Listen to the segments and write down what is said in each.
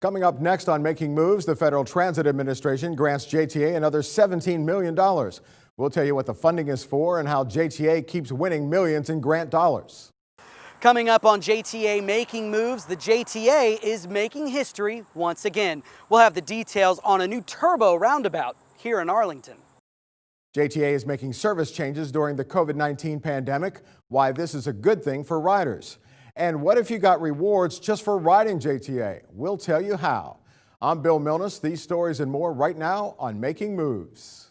Coming up next on Making Moves, the Federal Transit Administration grants JTA another $17 million. We'll tell you what the funding is for and how JTA keeps winning millions in grant dollars. Coming up on JTA Making Moves, the JTA is making history once again. We'll have the details on a new Turbo Roundabout here in Arlington. JTA is making service changes during the COVID-19 pandemic. Why this is a good thing for riders. And what if you got rewards just for riding JTA? We'll tell you how. I'm Bill Milnes. These stories and more right now on Making Moves.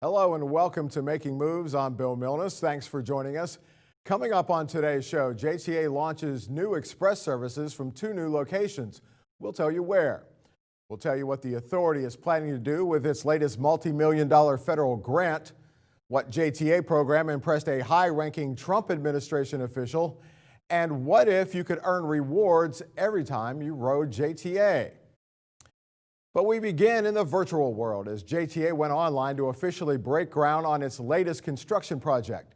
Hello and welcome to Making Moves. I'm Bill Milnes. Thanks for joining us. Coming up on today's show, JTA launches new express services from 2 new locations. We'll tell you where. We'll tell you what the authority is planning to do with its latest multi-million-dollar federal grant, what JTA program impressed a high-ranking Trump administration official, and what if you could earn rewards every time you rode JTA. But we begin in the virtual world as JTA went online to officially break ground on its latest construction project.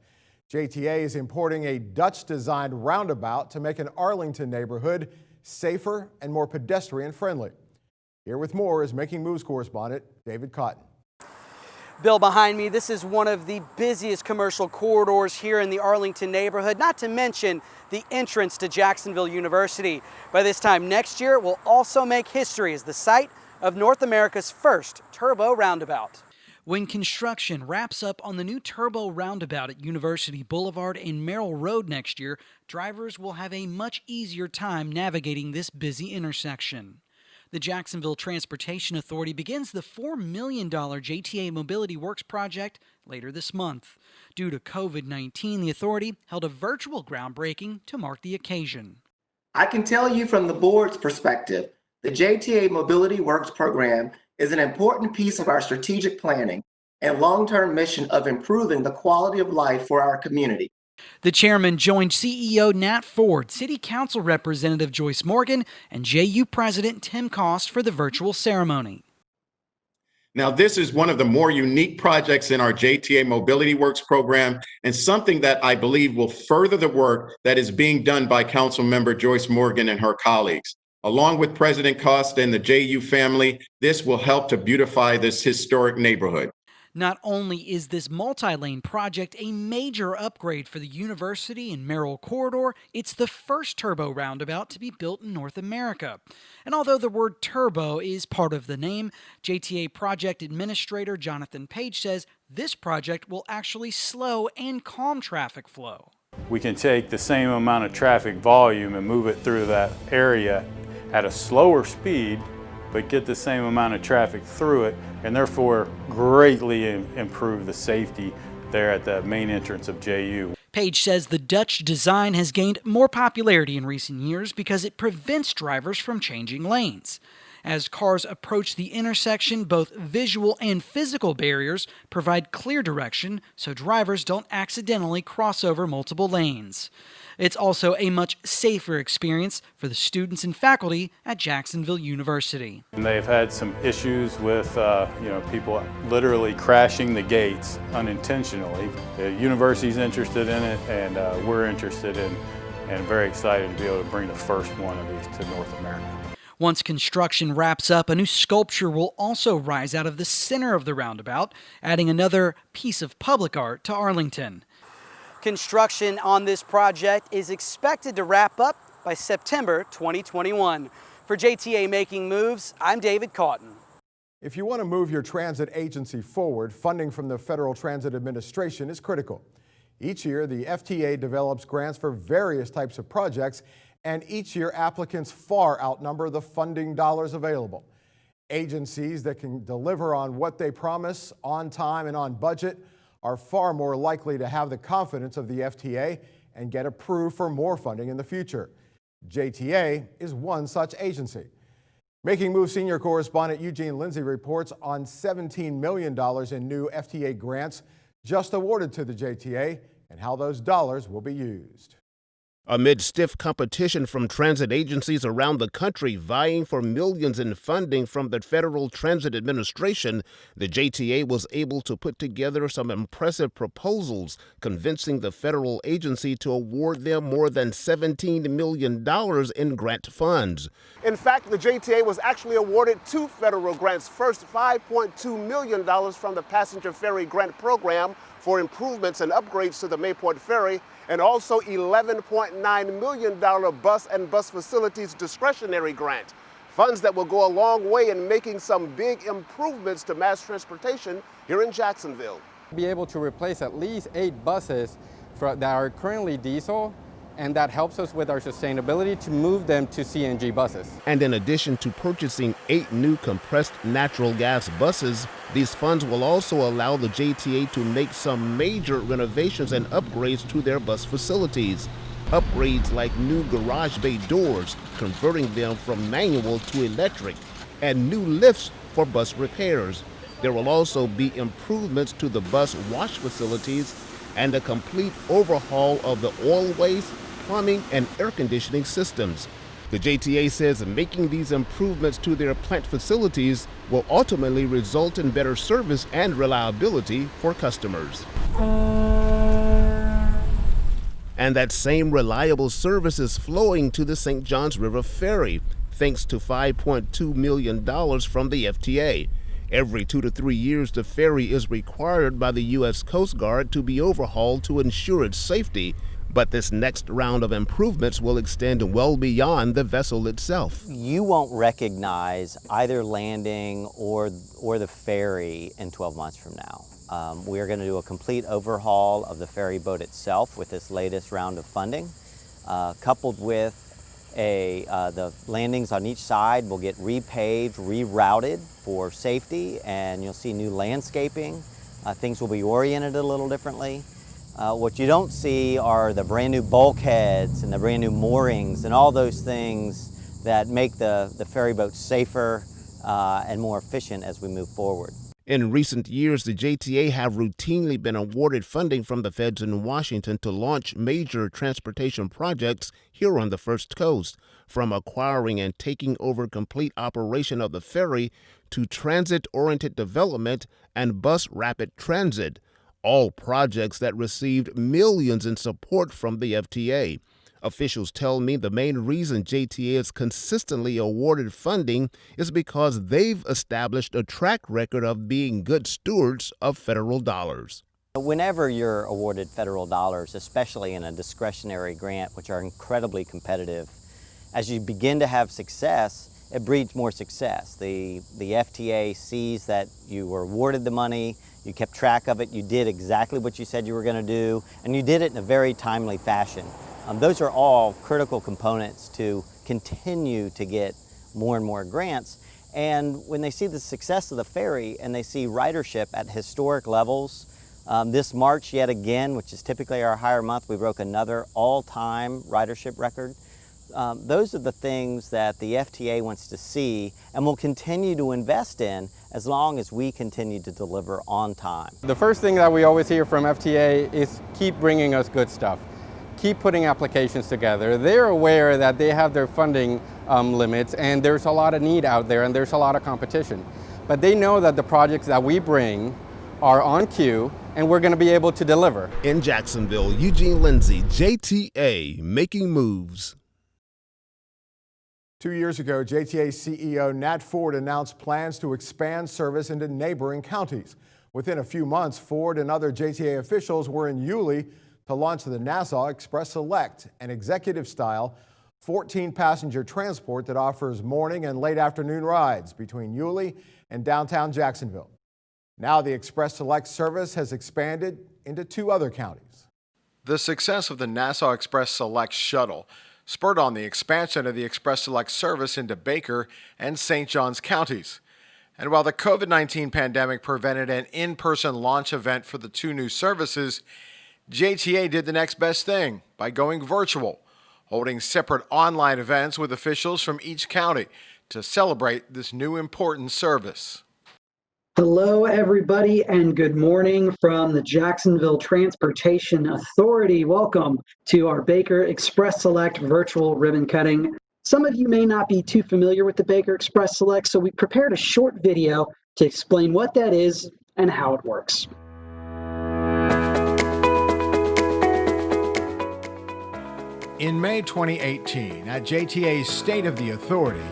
JTA is importing a Dutch-designed roundabout to make an Arlington neighborhood safer and more pedestrian-friendly. Here with more is Making Moves correspondent David Cotton. Bill, behind me, this is one of the busiest commercial corridors here in the Arlington neighborhood, not to mention the entrance to Jacksonville University. By this time next year, it will also make history as the site of North America's first Turbo Roundabout. When construction wraps up on the new Turbo Roundabout at University Boulevard and Merrill Road next year, drivers will have a much easier time navigating this busy intersection. The Jacksonville Transportation Authority begins the $4 million JTA Mobility Works project later this month. Due to COVID-19, the authority held a virtual groundbreaking to mark the occasion. I can tell you from the board's perspective, the JTA Mobility Works program is an important piece of our strategic planning and long-term mission of improving the quality of life for our community. The chairman joined CEO Nat Ford, City Council Representative Joyce Morgan, and JU President Tim Cost for the virtual ceremony. Now, this is one of the more unique projects in our JTA Mobility Works program and something that I believe will further the work that is being done by Councilmember Joyce Morgan and her colleagues. Along with President Costa and the JU family, this will help to beautify this historic neighborhood. Not only is this multi-lane project a major upgrade for the University and Merrill corridor, it's the first turbo roundabout to be built in North America. And although the word turbo is part of the name, JTA Project Administrator Jonathan Page says this project will actually slow and calm traffic flow. We can take the same amount of traffic volume and move it through that area at a slower speed, but get the same amount of traffic through it, and therefore greatly improve the safety there at the main entrance of JU. Page says the Dutch design has gained more popularity in recent years because it prevents drivers from changing lanes. As cars approach the intersection, both visual and physical barriers provide clear direction so drivers don't accidentally cross over multiple lanes. It's also a much safer experience for the students and faculty at Jacksonville University. And they've had some issues with people literally crashing the gates unintentionally. The university's interested in it, and we're interested in and very excited to be able to bring the first one of these to North America. Once construction wraps up, a new sculpture will also rise out of the center of the roundabout, adding another piece of public art to Arlington. Construction on this project is expected to wrap up by September 2021. For JTA Making Moves, I'm David Cotton. If you want to move your transit agency forward, funding from the Federal Transit Administration is critical. Each year, the FTA develops grants for various types of projects, and each year applicants far outnumber the funding dollars available. Agencies that can deliver on what they promise on time and on budget are far more likely to have the confidence of the FTA and get approved for more funding in the future. JTA is one such agency. Making Moves senior correspondent Eugene Lindsay reports on $17 million in new FTA grants just awarded to the JTA and how those dollars will be used. Amid stiff competition from transit agencies around the country vying for millions in funding from the Federal Transit Administration, the JTA was able to put together some impressive proposals, convincing the federal agency to award them more than $17 million in grant funds. In fact, the JTA was actually awarded 2 federal grants. First, $5.2 million from the Passenger Ferry Grant Program for improvements and upgrades to the Mayport Ferry, and also $11.9 million bus and bus facilities discretionary grant. Funds that will go a long way in making some big improvements to mass transportation here in Jacksonville. Be able to replace at least 8 buses that are currently diesel, and that helps us with our sustainability to move them to CNG buses. And in addition to purchasing 8 new compressed natural gas buses, these funds will also allow the JTA to make some major renovations and upgrades to their bus facilities. Upgrades like new garage bay doors, converting them from manual to electric, and new lifts for bus repairs. There will also be improvements to the bus wash facilities and a complete overhaul of the oilways, plumbing, and air conditioning systems. The JTA says making these improvements to their plant facilities will ultimately result in better service and reliability for customers. And that same reliable service is flowing to the St. Johns River Ferry, thanks to $5.2 million from the FTA. Every 2 to 3 years, the ferry is required by the U.S. Coast Guard to be overhauled to ensure its safety. But this next round of improvements will extend well beyond the vessel itself. You won't recognize either landing or the ferry in 12 months from now. We're going to do a complete overhaul of the ferry boat itself with this latest round of funding, coupled with the landings on each side will get repaved, rerouted for safety, and you'll see new landscaping. Things will be oriented a little differently. What you don't see are the brand new bulkheads and the brand new moorings and all those things that make the ferry boat safer and more efficient as we move forward. In recent years, the JTA have routinely been awarded funding from the feds in Washington to launch major transportation projects here on the First Coast, from acquiring and taking over complete operation of the ferry to transit-oriented development and bus rapid transit, all projects that received millions in support from the FTA. Officials tell me the main reason JTA is consistently awarded funding is because they've established a track record of being good stewards of federal dollars. Whenever you're awarded federal dollars, especially in a discretionary grant, which are incredibly competitive, as you begin to have success, it breeds more success. The FTA sees that you were awarded the money, you kept track of it, you did exactly what you said you were going to do, and you did it in a very timely fashion. Those are all critical components to continue to get more and more grants. And when they see the success of the ferry and they see ridership at historic levels, this March yet again, which is typically our higher month, we broke another all-time ridership record. Those are the things that the FTA wants to see and will continue to invest in as long as we continue to deliver on time. The first thing that we always hear from FTA is keep bringing us good stuff. Keep putting applications together. They're aware that they have their funding limits and there's a lot of need out there and there's a lot of competition. But they know that the projects that we bring are on cue and we're going to be able to deliver. In Jacksonville, Eugene Lindsay, JTA, Making Moves. 2 years ago, JTA CEO Nat Ford announced plans to expand service into neighboring counties. Within a few months, Ford and other JTA officials were in Yulee to launch the Nassau Express Select, an executive-style 14-passenger transport that offers morning and late afternoon rides between Yulee and downtown Jacksonville. Now the Express Select service has expanded into 2 other counties. The success of the Nassau Express Select shuttle spurred on the expansion of the Express Select service into Baker and St. Johns counties. And while the COVID-19 pandemic prevented an in-person launch event for the two new services, JTA did the next best thing by going virtual, holding separate online events with officials from each county to celebrate this new important service. Hello, everybody, and good morning from the Jacksonville Transportation Authority. Welcome to our Baker Express Select virtual ribbon cutting. Some of you may not be too familiar with the Baker Express Select, so we prepared a short video to explain what that is and how it works. In May 2018, at JTA's State of the Authority,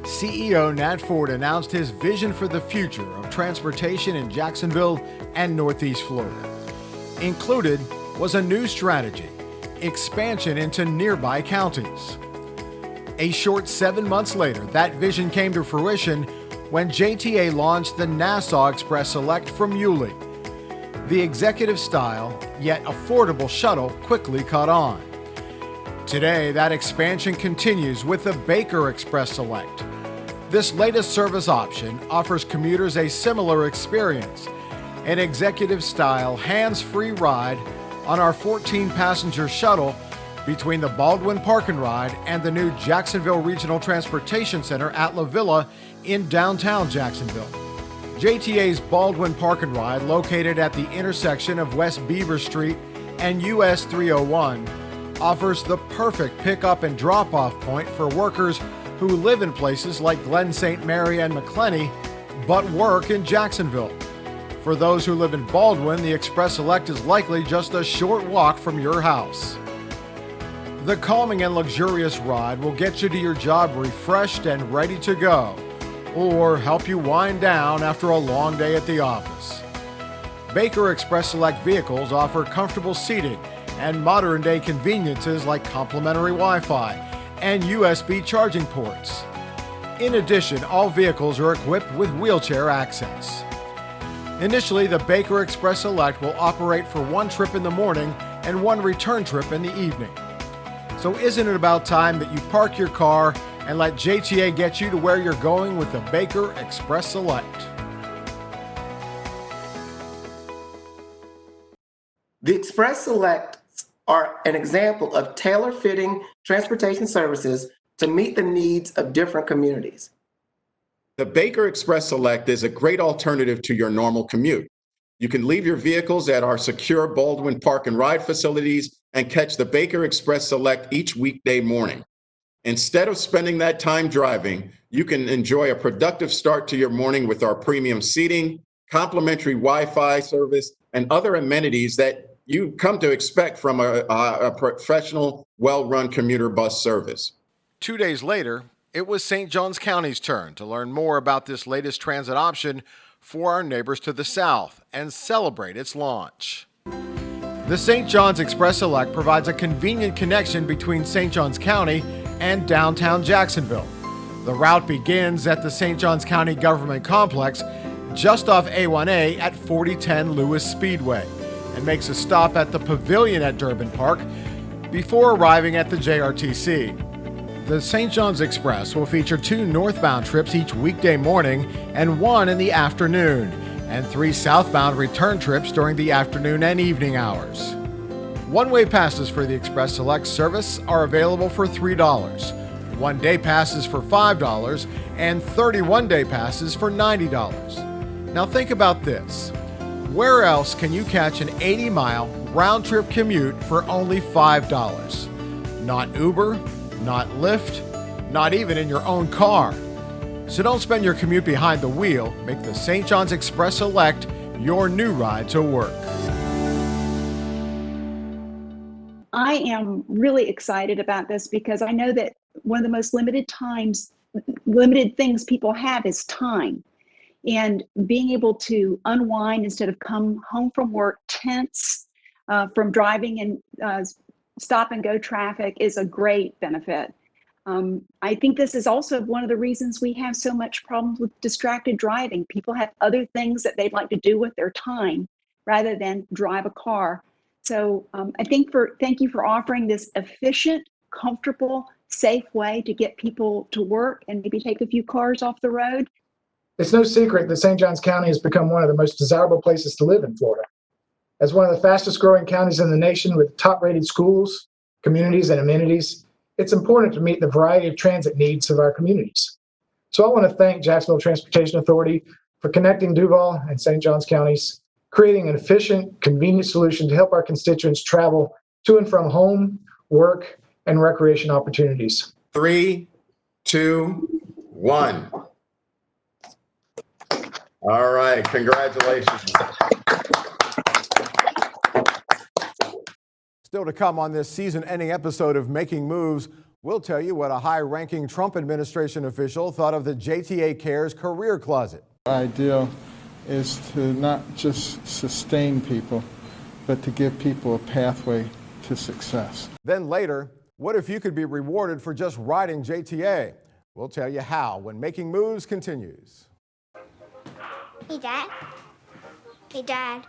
CEO Nat Ford announced his vision for the future of transportation in Jacksonville and Northeast Florida. Included was a new strategy, expansion into nearby counties. A short 7 months later, that vision came to fruition when JTA launched the Nassau Express Select from Yulee. The executive-style, yet affordable shuttle quickly caught on. Today, that expansion continues with the Baker Express Select. This latest service option offers commuters a similar experience, an executive-style, hands-free ride on our 14-passenger shuttle between the Baldwin Park and Ride and the new Jacksonville Regional Transportation Center at La Villa in downtown Jacksonville. JTA's Baldwin Park and Ride, located at the intersection of West Beaver Street and US 301, offers the perfect pickup and drop-off point for workers who live in places like Glen St. Mary and McClenny, but work in Jacksonville. For those who live in Baldwin, the Express Select is likely just a short walk from your house. The calming and luxurious ride will get you to your job refreshed and ready to go, or help you wind down after a long day at the office. Baker Express Select vehicles offer comfortable seating and modern-day conveniences like complimentary Wi-Fi and USB charging ports. In addition, all vehicles are equipped with wheelchair access. Initially, the Baker Express Select will operate for one trip in the morning and one return trip in the evening. So isn't it about time that you park your car and let JTA get you to where you're going with the Baker Express Select? The Express Select are an example of tailor-fitting transportation services to meet the needs of different communities. The Baker Express Select is a great alternative to your normal commute. You can leave your vehicles at our secure Baldwin Park and Ride facilities and catch the Baker Express Select each weekday morning. Instead of spending that time driving, you can enjoy a productive start to your morning with our premium seating, complimentary Wi-Fi service, and other amenities that you come to expect from a professional, well-run commuter bus service. 2 days later, it was St. Johns County's turn to learn more about this latest transit option for our neighbors to the south and celebrate its launch. The St. Johns Express Select provides a convenient connection between St. Johns County and downtown Jacksonville. The route begins at the St. Johns County Government Complex just off A1A at 4010 Lewis Speedway, and makes a stop at the Pavilion at Durbin Park before arriving at the JRTC. The St. John's Express will feature 2 northbound trips each weekday morning and 1 in the afternoon, and 3 southbound return trips during the afternoon and evening hours. One-way passes for the Express Select service are available for $3, one-day passes for $5, and 31-day passes for $90. Now think about this. Where else can you catch an 80-mile round-trip commute for only $5? Not Uber, not Lyft, not even in your own car. So don't spend your commute behind the wheel. Make the St. John's Express Select your new ride to work. I am really excited about this because I know that one of the most limited things people have is time. And being able to unwind instead of come home from work tense from driving in stop and go traffic is a great benefit. I think this is also one of the reasons we have so much problems with distracted driving. People have other things that they'd like to do with their time rather than drive a car. So thank you for offering this efficient, comfortable, safe way to get people to work and maybe take a few cars off the road. It's no secret that St. Johns County has become one of the most desirable places to live in Florida. As one of the fastest growing counties in the nation with top-rated schools, communities, and amenities, it's important to meet the variety of transit needs of our communities. So I want to thank Jacksonville Transportation Authority for connecting Duval and St. Johns counties, creating an efficient, convenient solution to help our constituents travel to and from home, work, and recreation opportunities. 3, 2, 1. All right, congratulations. Still to come on this season-ending episode of Making Moves, we'll tell you what a high-ranking Trump administration official thought of the JTA Cares Career Closet. The ideal is to not just sustain people, but to give people a pathway to success. Then later, what if you could be rewarded for just riding JTA? We'll tell you how when Making Moves continues. Hey, Dad. Hey, Dad.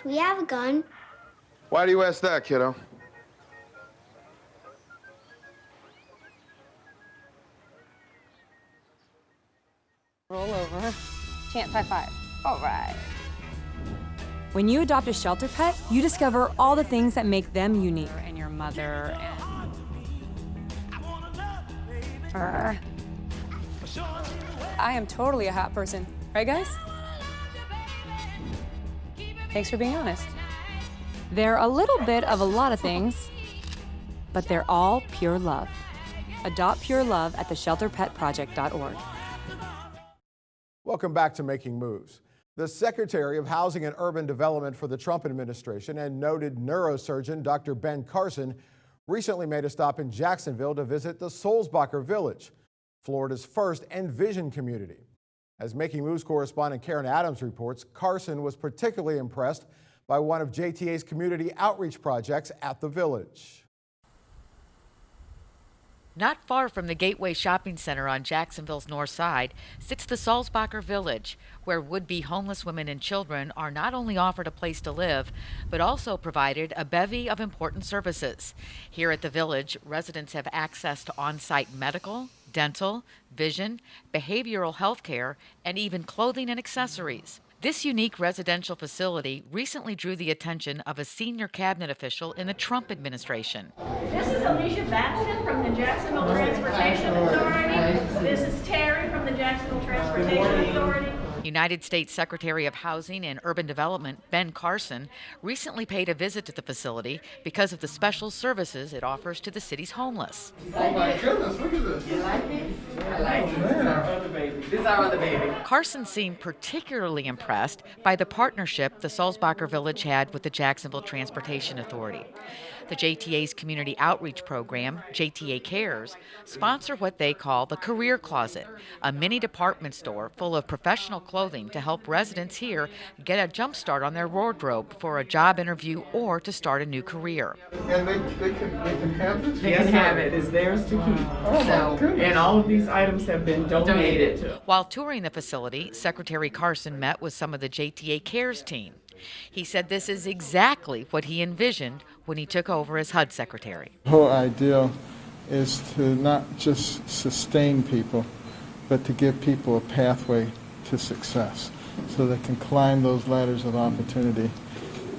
Do we have a gun? Why do you ask that, kiddo? Roll over. Chance high five. All right. When you adopt a shelter pet, you discover all the things that make them unique. And your mother and... I am totally a hot person. Right, guys? Thanks for being honest. They're a little bit of a lot of things, but they're all pure love. Adopt pure love at theshelterpetproject.org. Welcome back to Making Moves. The Secretary of Housing and Urban Development for the Trump administration and noted neurosurgeon Dr. Ben Carson recently made a stop in Jacksonville to visit the Sulzbacher Village, Florida's first Envision community. As Making Moves correspondent Karen Adams reports, Carson was particularly impressed by one of JTA's community outreach projects at the village. Not far from the Gateway Shopping Center on Jacksonville's north side sits the Sulzbacher Village, where would-be homeless women and children are not only offered a place to live, but also provided a bevy of important services. Here at the village, residents have access to on-site medical, dental, vision, behavioral health care, and even clothing and accessories. This unique residential facility recently drew the attention of a senior cabinet official in the Trump administration. This is Alicia Baxton from the Jacksonville Transportation Authority. This is Terry from the Jacksonville Transportation Authority. United States Secretary of Housing and Urban Development Ben Carson recently paid a visit to the facility because of the special services it offers to the city's homeless. Oh my goodness, look at this. You like it? I like it. This is our other baby. This is our other baby. Carson seemed particularly impressed by the partnership the Sulzbacher Village had with the Jacksonville Transportation Authority. The JTA's community outreach program, JTA Cares, sponsor what they call the Career Closet, a mini department store full of professional clothing to help residents here get a jump start on their wardrobe for a job interview or to start a new career. And they can have this? They can have it. It's theirs to keep. Oh, so, and all of these items have been donated. While touring the facility, Secretary Carson met with some of the JTA Cares team. He said this is exactly what he envisioned when he took over as HUD Secretary. The whole ideal is to not just sustain people, but to give people a pathway to success so they can climb those ladders of opportunity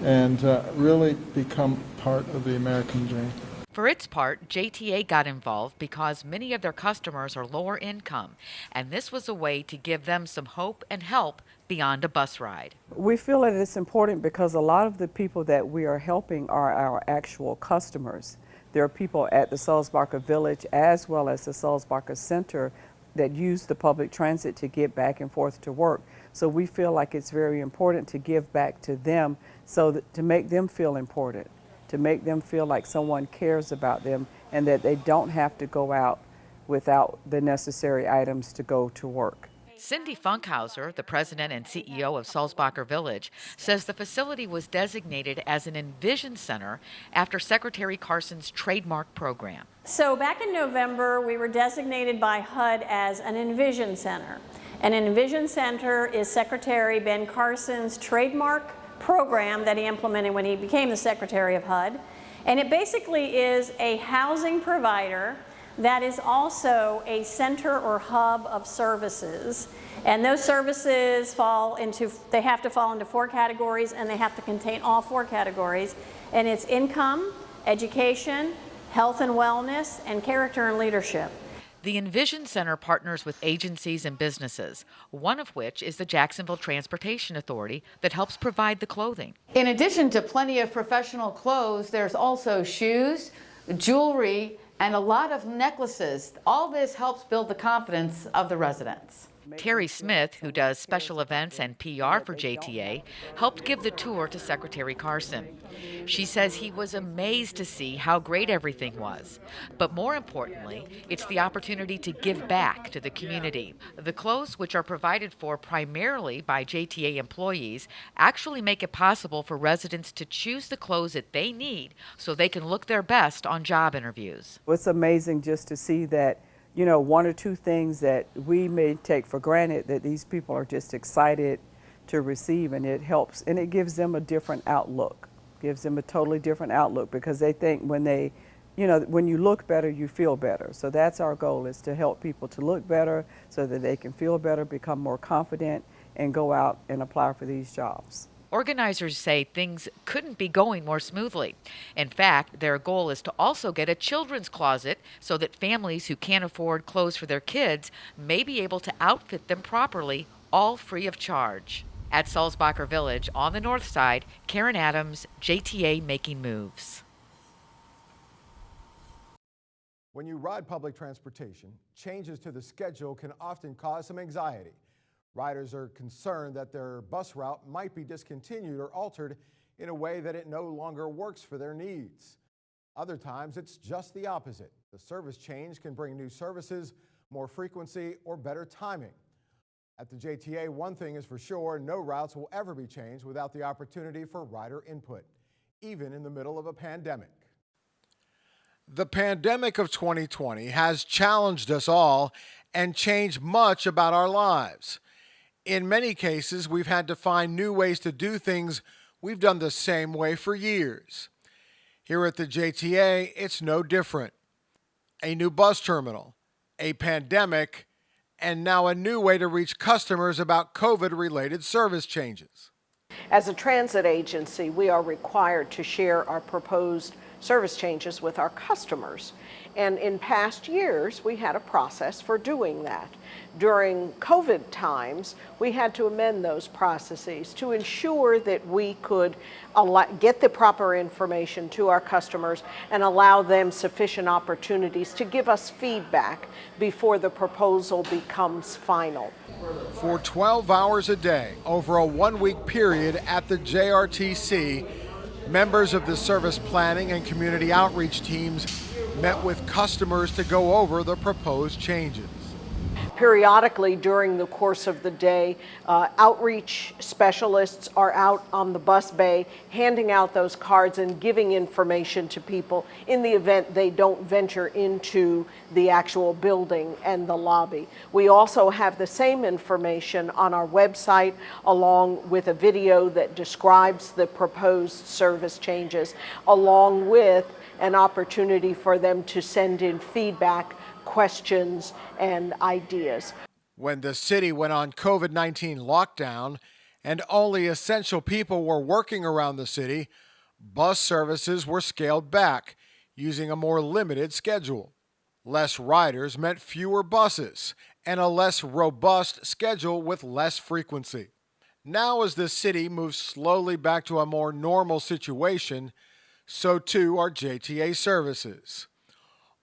and really become part of the American dream. For its part, JTA got involved because many of their customers are lower income, and this was a way to give them some hope and help beyond a bus ride. We feel that it's important because a lot of the people that we are helping are our actual customers. There are people at the Sulzbacher Village as well as the Sulzbacher Center that use the public transit to get back and forth to work. So we feel like it's very important to give back to them so that to make them feel important, to make them feel like someone cares about them and that they don't have to go out without the necessary items to go to work. Cindy Funkhauser, the president and CEO of Sulzbacher Village, says the facility was designated as an Envision Center after Secretary Carson's trademark program. So back in November, we were designated by HUD as an Envision Center. An Envision Center is Secretary Ben Carson's trademark program that he implemented when he became the Secretary of HUD. And it basically is a housing provider that is also a center or hub of services. And those services they have to fall into 4 categories, and they have to contain all 4 categories. And it's income, education, health and wellness, and character and leadership. The Envision Center partners with agencies and businesses, one of which is the Jacksonville Transportation Authority that helps provide the clothing. In addition to plenty of professional clothes, there's also shoes, jewelry, and a lot of necklaces. All this helps build the confidence of the residents. Terry Smith, who does special events and PR for JTA, helped give the tour to Secretary Carson. She says he was amazed to see how great everything was. But more importantly, it's the opportunity to give back to the community. The clothes, which are provided for primarily by JTA employees, actually make it possible for residents to choose the clothes that they need so they can look their best on job interviews. It's amazing just to see that, you know, 1 or 2 things that we may take for granted that these people are just excited to receive, and it helps, and it gives them a different outlook, gives them a totally different outlook, because they think when you look better, you feel better. So that's our goal, is to help people to look better so that they can feel better, become more confident, and go out and apply for these jobs. Organizers say things couldn't be going more smoothly. In fact, their goal is to also get a children's closet so that families who can't afford clothes for their kids may be able to outfit them properly, all free of charge. At Sulzbacher Village on the north side, Karen Adams, JTA Making Moves. When you ride public transportation, changes to the schedule can often cause some anxiety. Riders are concerned that their bus route might be discontinued or altered in a way that it no longer works for their needs. Other times, it's just the opposite. The service change can bring new services, more frequency, or better timing. At the JTA, one thing is for sure, no routes will ever be changed without the opportunity for rider input, even in the middle of a pandemic. The pandemic of 2020 has challenged us all and changed much about our lives. In many cases, we've had to find new ways to do things we've done the same way for years. Here at the JTA, it's no different. A new bus terminal, a pandemic, and now a new way to reach customers about COVID-related service changes. As a transit agency, we are required to share our proposed service changes with our customers. And in past years, we had a process for doing that. During COVID times, we had to amend those processes to ensure that we could get the proper information to our customers and allow them sufficient opportunities to give us feedback before the proposal becomes final. For 12 hours a day, over a 1-week period at the JRTC, members of the service planning and community outreach teams met with customers to go over the proposed changes. Periodically during the course of the day, outreach specialists are out on the bus bay handing out those cards and giving information to people in the event they don't venture into the actual building and the lobby. We also have the same information on our website, along with a video that describes the proposed service changes, along with an opportunity for them to send in feedback, questions, and ideas. When the city went on COVID-19 lockdown and only essential people were working around the city, bus services were scaled back, using a more limited schedule. Less riders meant fewer buses and a less robust schedule with less frequency. Now, as the city moves slowly back to a more normal situation, so too are JTA services.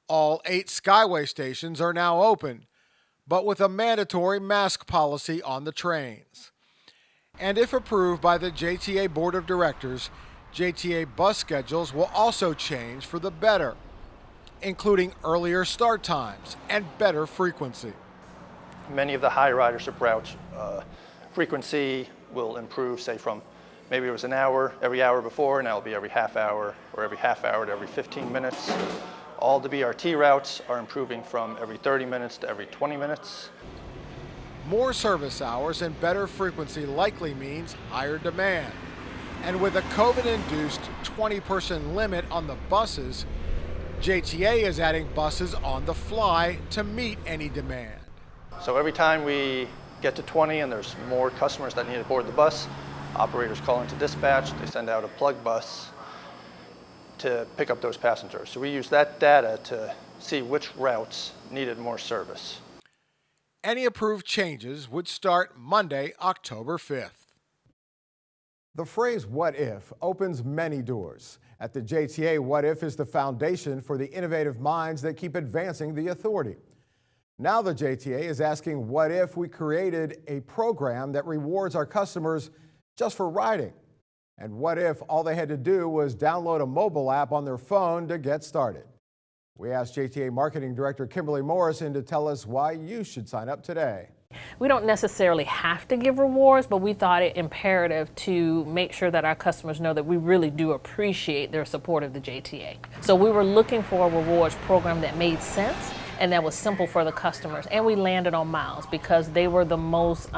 All 8 Skyway stations are now open, but with a mandatory mask policy on the trains. And if approved by the JTA Board of Directors, JTA bus schedules will also change for the better, including earlier start times and better frequency. Many of the high ridership routes, frequency will improve, say from maybe it was an hour every hour before, now it'll be every half hour, or every half hour to every 15 minutes. All the BRT routes are improving from every 30 minutes to every 20 minutes. More service hours and better frequency likely means higher demand. And with a COVID-induced 20-person limit on the buses, JTA is adding buses on the fly to meet any demand. So every time we get to 20 and there's more customers that need to board the bus, operators call into dispatch, they send out a plug bus to pick up those passengers. So we use that data to see which routes needed more service. Any approved changes would start Monday, October 5th. The phrase "what if" opens many doors. At the JTA, what if is the foundation for the innovative minds that keep advancing the authority. Now the JTA is asking, what if we created a program that rewards our customers just for riding? And what if all they had to do was download a mobile app on their phone to get started? We asked JTA Marketing Director Kimberly Morrison to tell us why you should sign up today. We don't necessarily have to give rewards, but we thought it imperative to make sure that our customers know that we really do appreciate their support of the JTA. So we were looking for a rewards program that made sense and that was simple for the customers. And we landed on miles because they were the most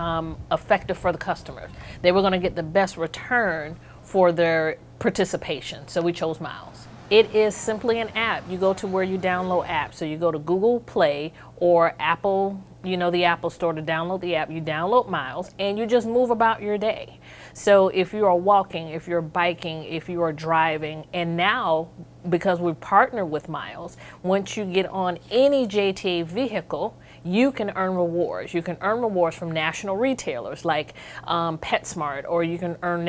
effective for the customers. They were going to get the best return for their participation. So we chose miles. It is simply an app. You go to where you download apps. So you go to Google Play or Apple, the Apple Store to download the app. You download miles and you just move about your day. So if you are walking, if you're biking, if you are driving, and now because we partner with Miles, once you get on any JTA vehicle, you can earn rewards. You can earn rewards from national retailers like PetSmart, or you can earn,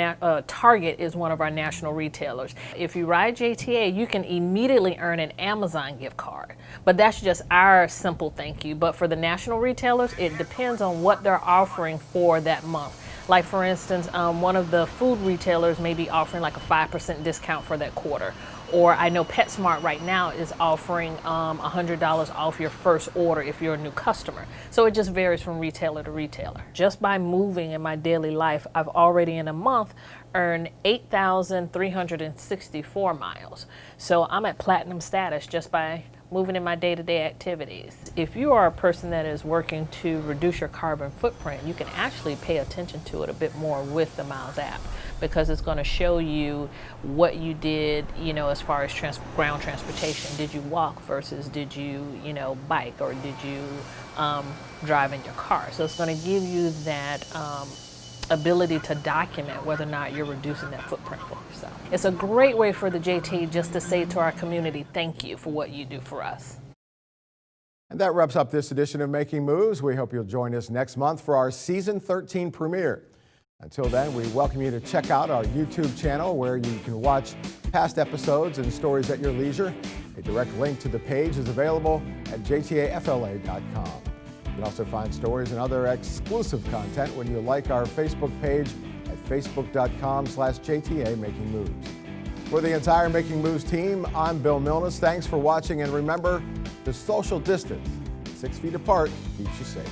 Target is one of our national retailers. If you ride JTA, you can immediately earn an Amazon gift card. But that's just our simple thank you. But for the national retailers, it depends on what they're offering for that month. Like for instance, one of the food retailers may be offering like a 5% discount for that quarter. Or I know PetSmart right now is offering $100 off your first order if you're a new customer. So it just varies from retailer to retailer. Just by moving in my daily life, I've already in a month earned 8,364 miles. So I'm at platinum status just by moving in my day-to-day activities. If you are a person that is working to reduce your carbon footprint, you can actually pay attention to it a bit more with the Miles app, because it's going to show you what you did, as far as ground transportation. Did you walk versus did you, bike, or did you drive in your car? So it's going to give you that ability to document whether or not you're reducing that footprint for yourself. It's a great way for the JTA just to say to our community, thank you for what you do for us. And that wraps up this edition of Making Moves. We hope you'll join us next month for our Season 13 premiere. Until then, we welcome you to check out our YouTube channel where you can watch past episodes and stories at your leisure. A direct link to the page is available at jtafla.com. You can also find stories and other exclusive content when you like our Facebook page at facebook.com/JTA Making Moves. For the entire Making Moves team, I'm Bill Milnes. Thanks for watching, and remember, the social distance, 6 feet apart, keeps you safe.